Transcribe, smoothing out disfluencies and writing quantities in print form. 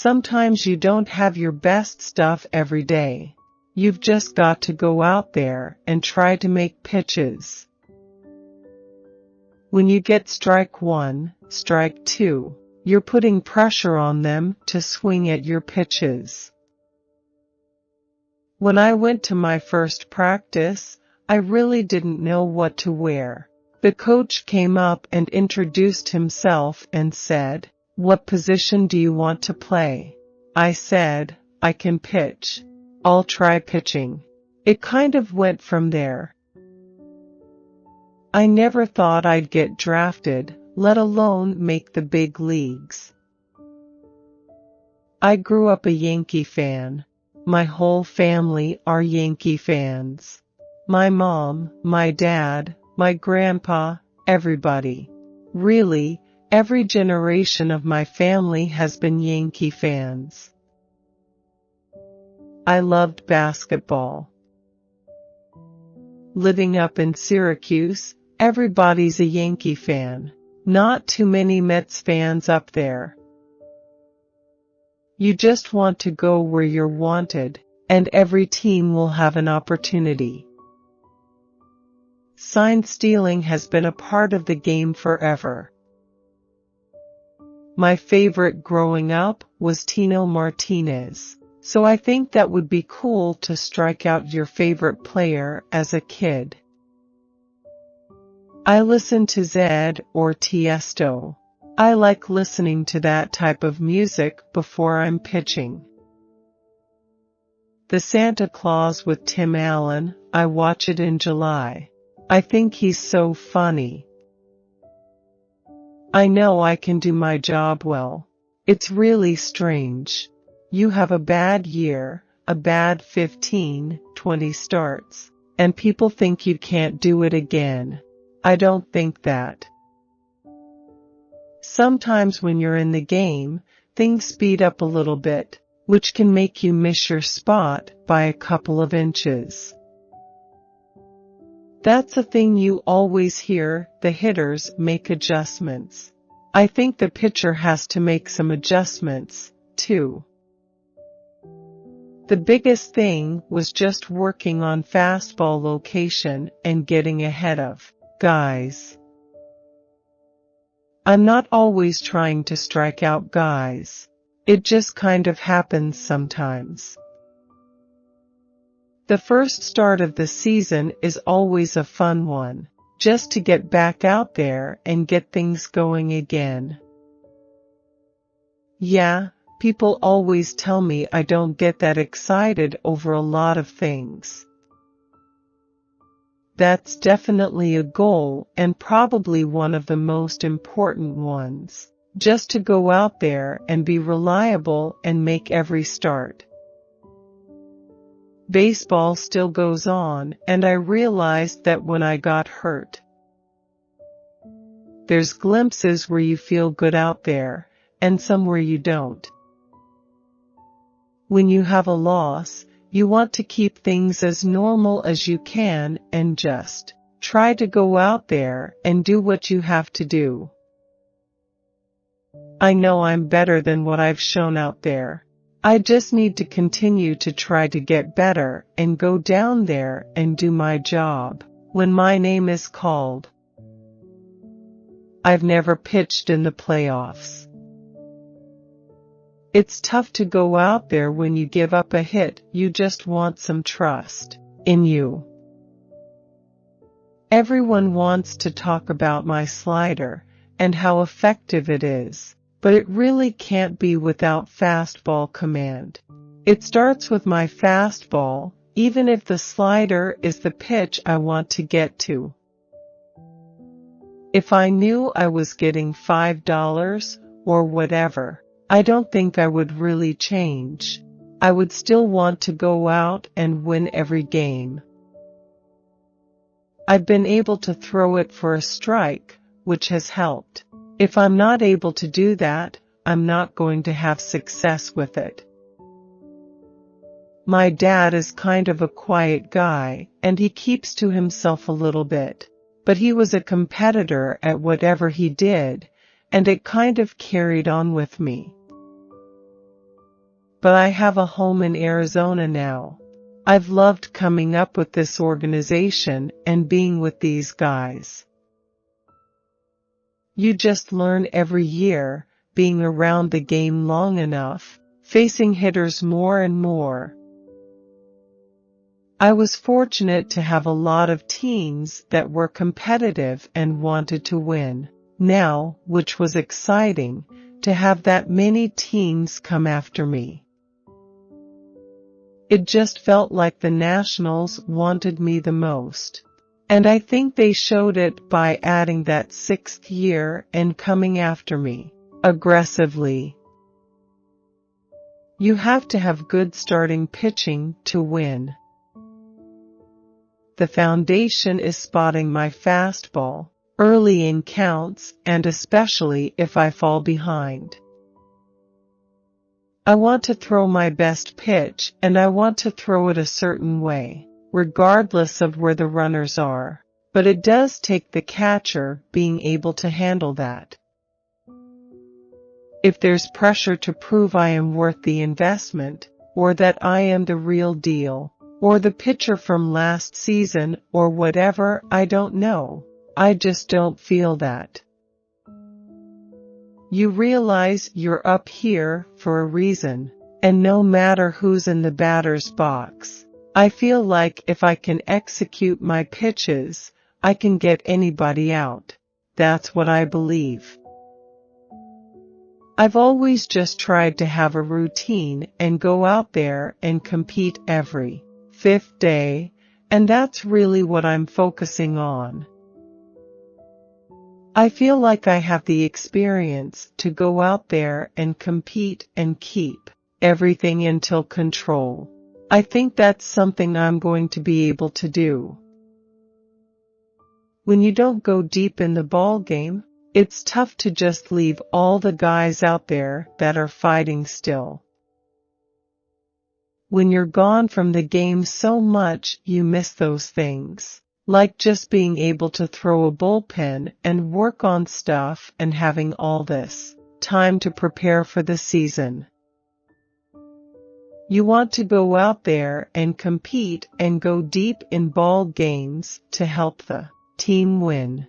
Sometimes you don't have your best stuff every day. You've just got to go out there and try to make pitches. When you get strike one, strike two, you're putting pressure on them to swing at your pitches. When I went to my first practice, I really didn't know what to wear. The coach came up and introduced himself and said, "What position do you want to play?" I said, "I can pitch. I'll try pitching." It kind of went from there. I never thought I'd get drafted, let alone make the big leagues. I grew up a Yankee fan. My whole family are Yankee fans. My mom, my dad, my grandpa, everybody. Really, every generation of my family has been Yankee fans. I loved basketball. Living up in Syracuse, everybody's a Yankee fan. Not too many Mets fans up there. You just want to go where you're wanted, and every team will have an opportunity. Sign stealing has been a part of the game forever. My favorite growing up was Tino Martinez, so I think that would be cool to strike out your favorite player as a kid. I listen to Zedd or Tiesto. I like listening to that type of music before I'm pitching. The Santa Claus with Tim Allen, I watch it in July. I think he's so funny. I know I can do my job well. It's really strange. You have a bad year, a bad 15, 20 starts, and people think you can't do it again. I don't think that. Sometimes when you're in the game, things speed up a little bit, which can make you miss your spot by a couple of inches. That's a thing you always hear, the hitters make adjustments. I think the pitcher has to make some adjustments, too. The biggest thing was just working on fastball location and getting ahead of guys. I'm not always trying to strike out guys. It just kind of happens sometimes. The first start of the season is always a fun one, just to get back out there and get things going again. Yeah, people always tell me I don't get that excited over a lot of things. That's definitely a goal and probably one of the most important ones, just to go out there and be reliable and make every start. Baseball still goes on, and I realized that when I got hurt. There's glimpses where you feel good out there, and some where you don't. When you have a loss, you want to keep things as normal as you can and just try to go out there and do what you have to do. I know I'm better than what I've shown out there. I just need to continue to try to get better and go down there and do my job when my name is called. I've never pitched in the playoffs. It's tough to go out there when you give up a hit. You just want some trust in you. Everyone wants to talk about my slider and how effective it is, but it really can't be without fastball command. It starts with my fastball, even if the slider is the pitch I want to get to. If I knew I was getting $5 or whatever, I don't think I would really change. I would still want to go out and win every game. I've been able to throw it for a strike, which has helped. If I'm not able to do that, I'm not going to have success with it. My dad is kind of a quiet guy, and he keeps to himself a little bit, but he was a competitor at whatever he did, and it kind of carried on with me. but I have a home in Arizona now. I've loved coming up with this organization and being with these guys. You just learn every year, being around the game long enough, facing hitters more and more. I was fortunate to have a lot of teens that were competitive and wanted to win. Now, which was exciting, to have that many teens come after me. It just felt like the Nationals wanted me the most. And I think they showed it by adding that 6th year and coming after me aggressively. You have to have good starting pitching to win. The foundation is spotting my fastball early in counts, and especially if I fall behind. I want to throw my best pitch, and I want to throw it a certain way, regardless of where the runners are. But it does take the catcher being able to handle that. If there's pressure to prove I am worth the investment, or that I am the real deal, or the pitcher from last season, or whatever, I don't know. I just don't feel that. You realize you're up here for a reason, and no matter who's in the batter's box, I feel like if I can execute my pitches, I can get anybody out. That's what I believe. I've always just tried to have a routine and go out there and compete every 5th day, and that's really what I'm focusing on. I feel like I have the experience to go out there and compete and keep everything until control. I think that's something I'm going to be able to do. When you don't go deep in the ball game, it's tough to just leave all the guys out there that are fighting still. When you're gone from the game so much, you miss those things. Like just being able to throw a bullpen and work on stuff and having all this time to prepare for the season. You want to go out there and compete and go deep in ball games to help the team win.